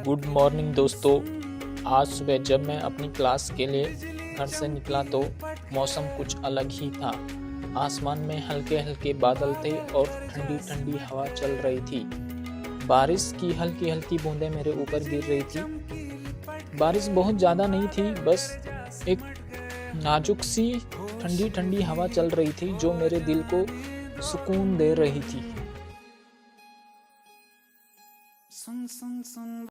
Good morning दोस्तों। आज सुबह जब मैं अपनी क्लास के लिए घर से निकला तो मौसम कुछ अलग ही था। आसमान में हल्के हल्के बादल थे और ठंडी ठंडी हवा चल रही थी। बारिश की हल्की हल्की बूंदें मेरे ऊपर गिर रही थी। बारिश बहुत ज़्यादा नहीं थी, बस एक नाजुक सी ठंडी ठंडी हवा चल रही थी जो मेरे दिल को सुकून दे रही थी।